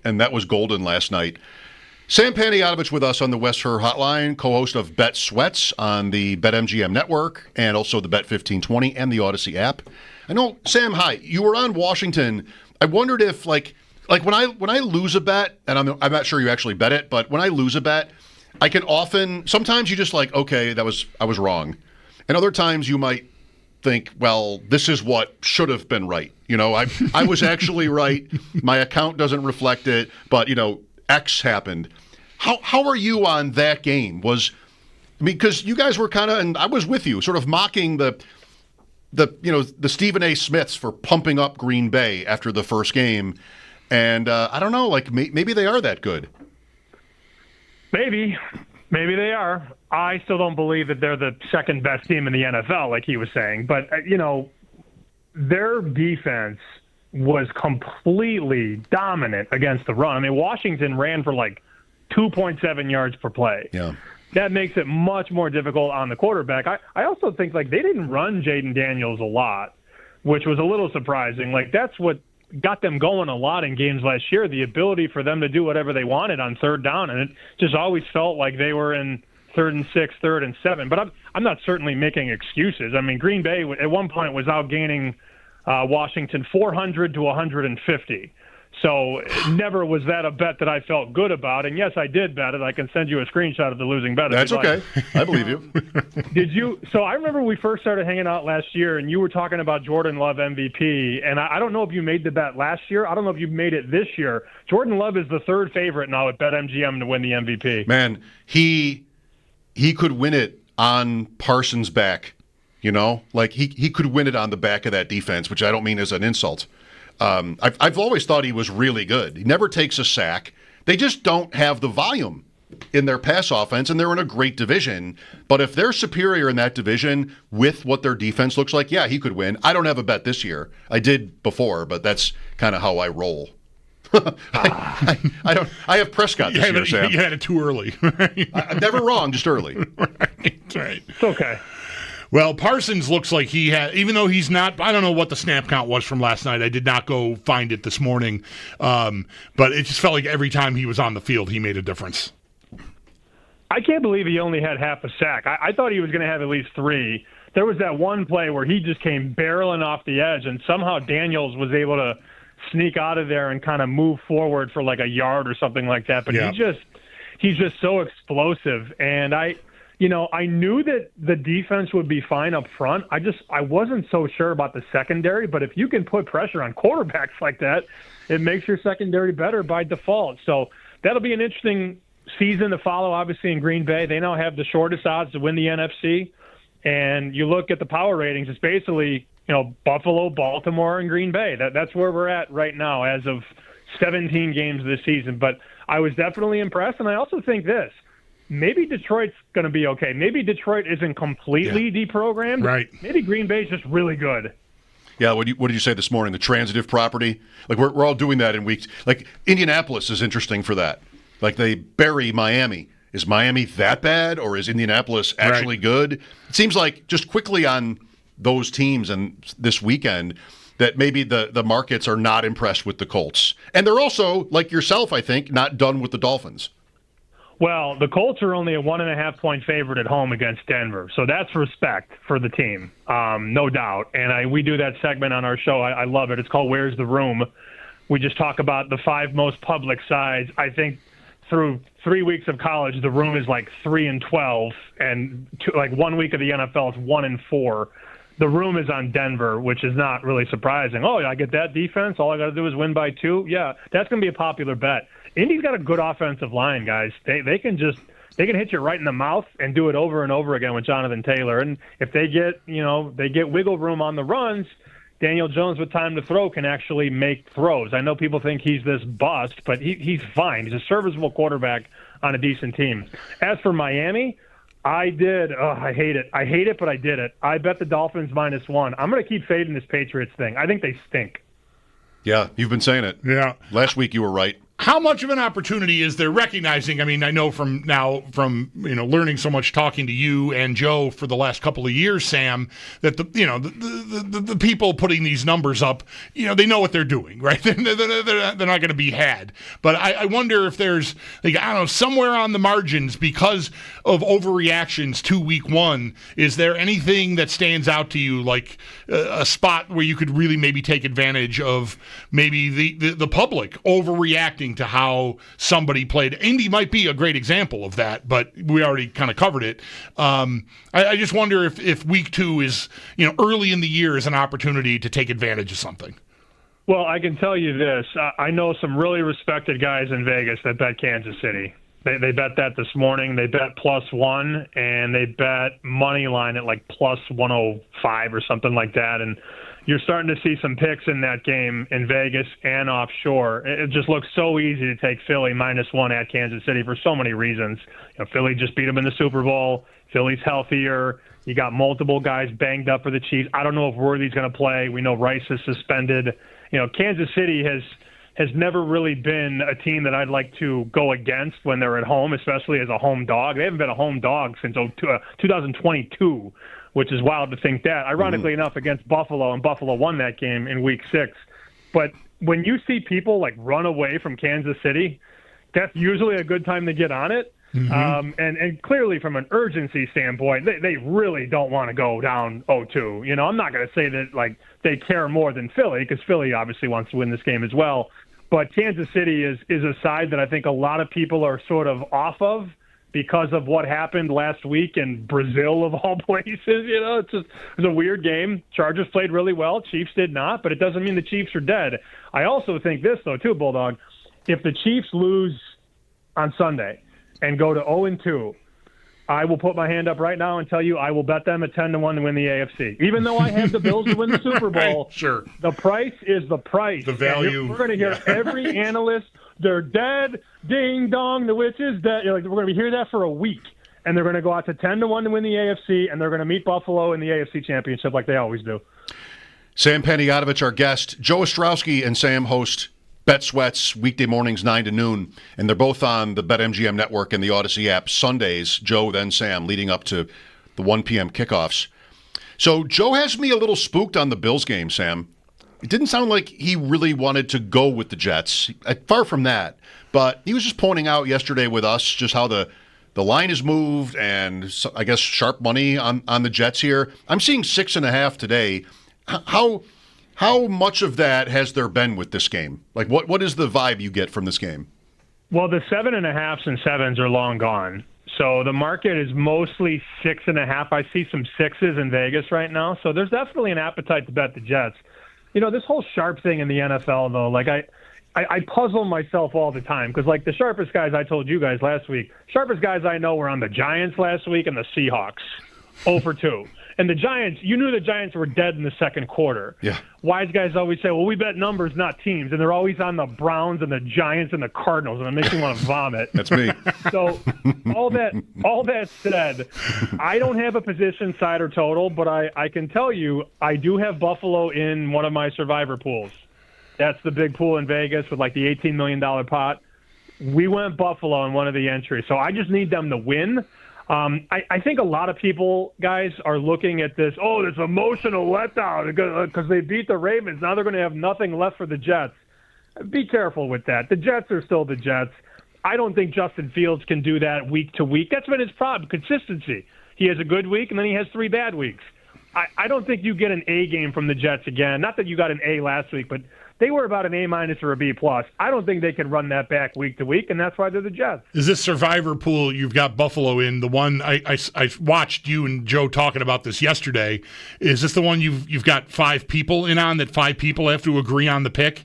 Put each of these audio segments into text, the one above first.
and that was golden last night. Sam Panayotovich with us on the West Her Hotline, co-host of Bet Sweats on the BetMGM network and also the Bet 1520 and the Odyssey app. I know, Sam, hi. You were on Washington. I wondered if, like when I lose a bet, and I'm not sure you actually bet it, but when I lose a bet, I can often, sometimes you just like, okay, I was wrong. And other times you might think, well, this is what should have been right. I was actually right. My account doesn't reflect it, but, X happened. How are you on that game? Because you guys were kind of, and I was with you, sort of mocking the Stephen A. Smiths for pumping up Green Bay after the first game. And I don't know, maybe they are that good. Maybe they are. I still don't believe that they're the second best team in the NFL, like he was saying. But, their defense was completely dominant against the run. I mean, Washington ran for 2.7 yards per play. Yeah. That makes it much more difficult on the quarterback. I also think they didn't run Jaden Daniels a lot, which was a little surprising. That's what got them going a lot in games last year, the ability for them to do whatever they wanted on third down. And it just always felt like they were in 3rd and 6, 3rd and 7. But I'm not certainly making excuses. I mean, Green Bay at one point was outgaining Washington 400 to 150. So never was that a bet that I felt good about. And yes, I did bet it. I can send you a screenshot of the losing bet. That's okay. I believe you. Did you? So I remember we first started hanging out last year, and you were talking about Jordan Love MVP. And I don't know if you made the bet last year. I don't know if you made it this year. Jordan Love is the third favorite now at BetMGM to win the MVP. Man, he could win it on Parsons' back. He could win it on the back of that defense, which I don't mean as an insult. I've always thought he was really good. He never takes a sack. They just don't have the volume in their pass offense, and they're in a great division. But if they're superior in that division with what their defense looks like, yeah, he could win. I don't have a bet this year. I did before, but that's kind of how I roll. I have Prescott this year, Sam. You had it too early. I'm never wrong, just early. Right. It's okay. Well, Parsons looks like he had, even though he's not, I don't know what the snap count was from last night. I did not go find it this morning. But it just felt like every time he was on the field, he made a difference. I can't believe he only had half a sack. I thought he was going to have at least 3. There was that one play where he just came barreling off the edge, and somehow Daniels was able to sneak out of there and kind of move forward for a yard or something like that. But yeah. he's just so explosive. And I knew that the defense would be fine up front. I wasn't so sure about the secondary, but if you can put pressure on quarterbacks like that, it makes your secondary better by default. So that'll be an interesting season to follow, obviously, in Green Bay. They now have the shortest odds to win the NFC. And you look at the power ratings, it's basically, Buffalo, Baltimore, and Green Bay. That's where we're at right now as of 17 games this season. But I was definitely impressed, and I also think this. Maybe Detroit's going to be okay. Maybe Detroit isn't completely deprogrammed. Right. Maybe Green Bay's just really good. Yeah, what did you say this morning? The transitive property? We're all doing that in weeks. Indianapolis is interesting for that. They bury Miami. Is Miami that bad, or is Indianapolis actually good? It seems like just quickly on those teams and this weekend that maybe the markets are not impressed with the Colts. And they're also, like yourself, I think, not done with the Dolphins. Well, the Colts are only a 1.5-point favorite at home against Denver, so that's respect for the team, no doubt. And we do that segment on our show. I love it. It's called Where's the Room? We just talk about the 5 most public sides. I think through 3 weeks of college, the room is 3-12, and 1 week of the NFL is 1-4. The room is on Denver, which is not really surprising. Oh, I get that defense. All I got to do is win by 2. Yeah, that's going to be a popular bet. Indy's got a good offensive line, guys. They can hit you right in the mouth and do it over and over again with Jonathan Taylor. And if they get wiggle room on the runs, Daniel Jones with time to throw can actually make throws. I know people think he's this bust, but he's fine. He's a serviceable quarterback on a decent team. As for Miami, I hate it, but I did it. I bet the Dolphins -1. I'm going to keep fading this Patriots thing. I think they stink. Yeah, you've been saying it. Yeah. Last week you were right. How much of an opportunity is there, recognizing, I mean, I know from learning so much talking to you and Joe for the last couple of years, Sam, that the people putting these numbers up, they know what they're doing, right? They're not going to be had. But I wonder if there's, somewhere on the margins, because of overreactions to week one, is there anything that stands out to you, like a spot where you could really maybe take advantage of maybe the public overreacting to how somebody played? Indy might be a great example of that, but we already kind of covered it. I just wonder if week two is, early in the year is an opportunity to take advantage of something. Well, I can tell you this. I know some really respected guys in Vegas that bet Kansas City. They bet that this morning. They bet +1, and they bet money line at like +105 or something like that. And you're starting to see some picks in that game in Vegas and offshore. It just looks so easy to take Philly -1 at Kansas City for so many reasons. Philly just beat them in the Super Bowl. Philly's healthier. You got multiple guys banged up for the Chiefs. I don't know if Worthy's going to play. We know Rice is suspended. Kansas City has never really been a team that I'd like to go against when they're at home, especially as a home dog. They haven't been a home dog since 2022. Which is wild to think that. Ironically enough, against Buffalo, and Buffalo won that game in Week 6. But when you see people like run away from Kansas City, that's usually a good time to get on it. And clearly from an urgency standpoint, they really don't want to go down 0-2. I'm not going to say that like they care more than Philly, because Philly obviously wants to win this game as well. But Kansas City is a side that I think a lot of people are sort of off of, because of what happened last week in Brazil, of all places. It was a weird game. Chargers played really well. Chiefs did not, but it doesn't mean the Chiefs are dead. I also think this, though, too, Bulldog. If the Chiefs lose on Sunday and go to 0-2, I will put my hand up right now and tell you I will bet them at 10-1 to win the AFC. Even though I have the Bills to win the Super Bowl, sure. The price is the price. The value. We're going to hear every analyst, they're dead, ding dong, the witch is dead. We're going to hear that for a week. And they're going to go out to 10-1 to win the AFC, and they're going to meet Buffalo in the AFC Championship like they always do. Sam Panayotovich, our guest. Joe Ostrowski and Sam host Bet Sweats weekday mornings 9 to noon, and they're both on the BetMGM network and the Odyssey app Sundays, Joe then Sam, leading up to the 1 p.m. kickoffs. So Joe has me a little spooked on the Bills game, Sam. It didn't sound like he really wanted to go with the Jets. Far from that. But he was just pointing out yesterday with us just how the line has moved, and I guess sharp money on the Jets here. I'm seeing 6.5 today. How much of that has there been with this game? Like, what is the vibe you get from this game? Well, the 7.5s and 7s are long gone. So the market is mostly 6.5. I see some 6s in Vegas right now. So there's definitely an appetite to bet the Jets. This whole sharp thing in the NFL, though, like I puzzle myself all the time, because like the sharpest guys I told you guys last week, sharpest guys I know were on the Giants last week and the Seahawks, 0-2. And the Giants, you knew the Giants were dead in the second quarter. Yeah. Wise guys always say, well, we bet numbers, not teams. And they're always on the Browns and the Giants and the Cardinals, and it makes me want to vomit. That's me. So all that said, I don't have a position, side, or total, but I can tell you I do have Buffalo in one of my survivor pools. That's the big pool in Vegas with like the $18 million pot. We went Buffalo in one of the entries. So I just need them to win. I think a lot of people, guys, are looking at this, this emotional letdown because they beat the Ravens. Now they're going to have nothing left for the Jets. Be careful with that. The Jets are still the Jets. I don't think Justin Fields can do that week to week. That's been his problem, consistency. He has a good week, and then he has 3 bad weeks. I don't think you get an A game from the Jets again. Not that you got an A last week, but they were about an A- or a B+. I don't think they can run that back week to week, and that's why they're the Jets. Is this survivor pool you've got Buffalo in, the one I watched you and Joe talking about this yesterday? Is this the one you've got 5 people in on, that 5 people have to agree on the pick?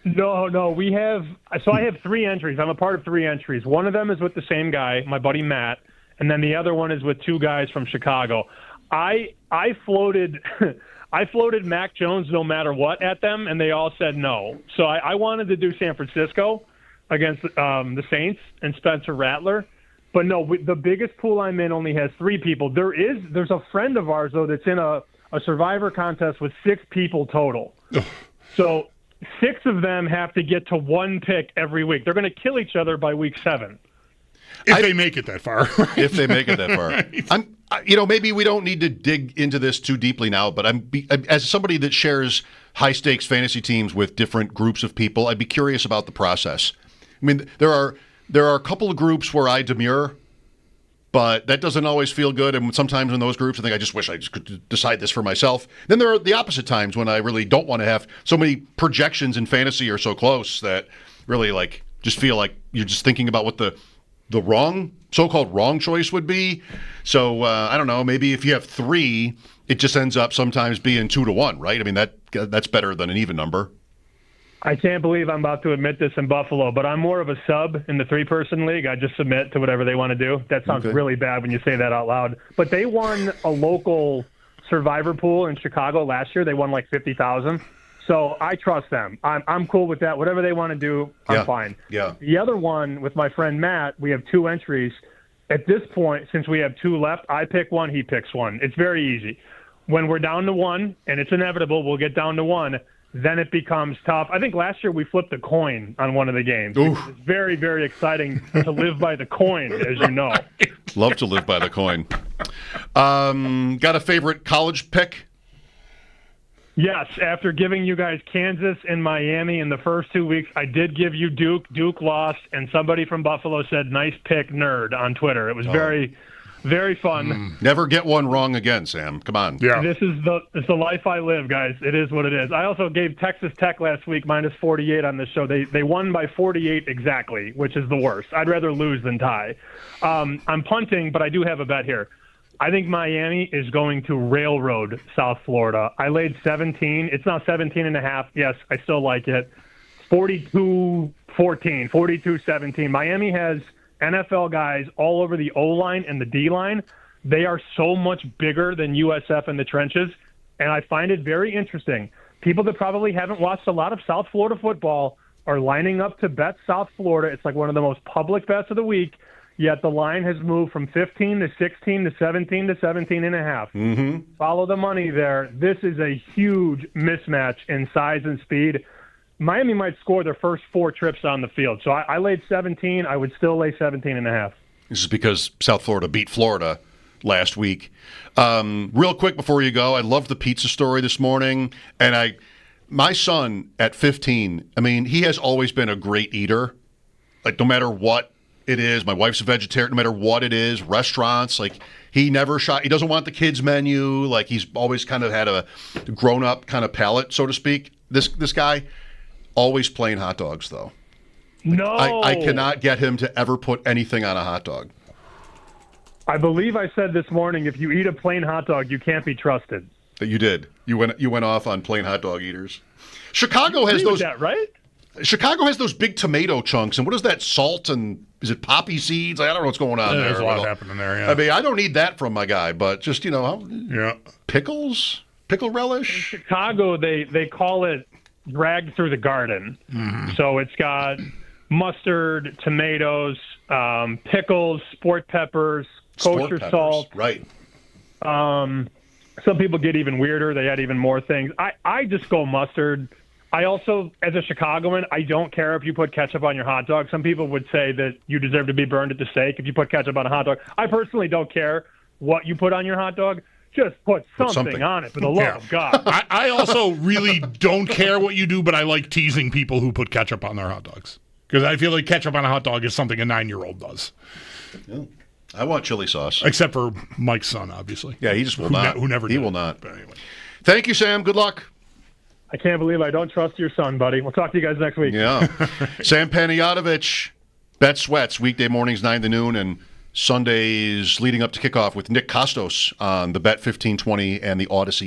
No, we have – so I have 3 entries. I'm a part of 3 entries. One of them is with the same guy, my buddy Matt, and then the other one is with 2 guys from Chicago. I floated I floated Mac Jones no matter what at them, and they all said no. So I wanted to do San Francisco against the Saints and Spencer Rattler. But no, the biggest pool I'm in only has 3 people. There's a friend of ours, though, that's in a survivor contest with 6 people total. So 6 of them have to get to 1 pick every week. They're going to kill each other by week 7. If they make it that far. Right? If they make it that far. Right. Maybe we don't need to dig into this too deeply now, but as somebody that shares high-stakes fantasy teams with different groups of people, I'd be curious about the process. I mean, there are a couple of groups where I demur, but that doesn't always feel good. And sometimes in those groups, I think I just wish I just could decide this for myself. Then there are the opposite times when I really don't want to have so many projections in fantasy are so close that really just feel like you're just thinking about what the so-called wrong choice would be. So I don't know. Maybe if you have 3, it just ends up sometimes being 2-1, right? I mean that's better than an even number. I can't believe I'm about to admit this in Buffalo, but I'm more of a sub in the 3-person league. I just submit to whatever they want to do. That sounds really bad when you say that out loud. But they won a local survivor pool in Chicago last year. They won like $50,000. So I trust them. I'm cool with that. Whatever they want to do, I'm fine. Yeah. The other one with my friend Matt, we have 2 entries. At this point, since we have 2 left, I pick 1, he picks 1. It's very easy. When we're down to 1, and it's inevitable, we'll get down to 1, then it becomes tough. I think last year we flipped a coin on one of the games. It's very, very exciting to live by the coin, as you know. Love to live by the coin. Got a favorite college pick? Yes, after giving you guys Kansas and Miami in the first 2 weeks, I did give you Duke. Duke lost, and somebody from Buffalo said, "Nice pick, nerd," on Twitter. It was very, very fun. Never get one wrong again, Sam. Come on. Yeah. It's the life I live, guys. It is what it is. I also gave Texas Tech last week minus 48 on this show. They won by 48 exactly, which is the worst. I'd rather lose than tie. I'm punting, but I do have a bet here. I think Miami is going to railroad South Florida. I laid 17. It's now 17.5. Yes, I still like it. 42-14, 42-17. Miami has NFL guys all over the O-line and the D-line. They are so much bigger than USF in the trenches, and I find it very interesting. People that probably haven't watched a lot of South Florida football are lining up to bet South Florida. It's like one of the most public bets of the week. Yet the line has moved from 15 to 16 to 17 to 17.5. Mm-hmm. Follow the money there. This is a huge mismatch in size and speed. Miami might score their first 4 trips on the field. So I laid 17. I would still lay 17.5. This is because South Florida beat Florida last week. Real quick before you go, I loved the pizza story this morning. And my son at 15, I mean, he has always been a great eater. Like no matter what it is, my wife's a vegetarian, no matter what it is, restaurants, like he doesn't want the kids menu, like he's always kind of had a grown-up kind of palate, so to speak. This guy, always plain hot dogs, though. No. I cannot get him to ever put anything on a hot dog. I believe I said this morning, if you eat a plain hot dog, you can't be trusted. You did. You went off on plain hot dog eaters. Chicago has those. That, right? Chicago has those big tomato chunks, and what is that? Salt and is it poppy seeds? I don't know what's going on there. There's a lot happening there. Yeah. I mean, I don't need that from my guy, but just pickle relish. In Chicago, they call it dragged through the garden. Mm-hmm. So it's got mustard, tomatoes, pickles, sport peppers, kosher salt. Right. Some people get even weirder. They add even more things. I just go mustard. I also, as a Chicagoan, I don't care if you put ketchup on your hot dog. Some people would say that you deserve to be burned at the stake if you put ketchup on a hot dog. I personally don't care what you put on your hot dog. Just put something on it, for the love of God. I also really don't care what you do, but I like teasing people who put ketchup on their hot dogs. Because I feel like ketchup on a hot dog is something a 9-year-old does. Yeah. I want chili sauce. Except for Mike's son, obviously. Yeah, he just will not. Who never He did. will not. But anyway. Thank you, Sam. Good luck. I can't believe I don't trust your son, buddy. We'll talk to you guys next week. Yeah. Sam Panayotovich, Bet Sweats, weekday mornings 9 to noon, and Sundays leading up to kickoff with Nick Costos on the Bet 1520 and the Odyssey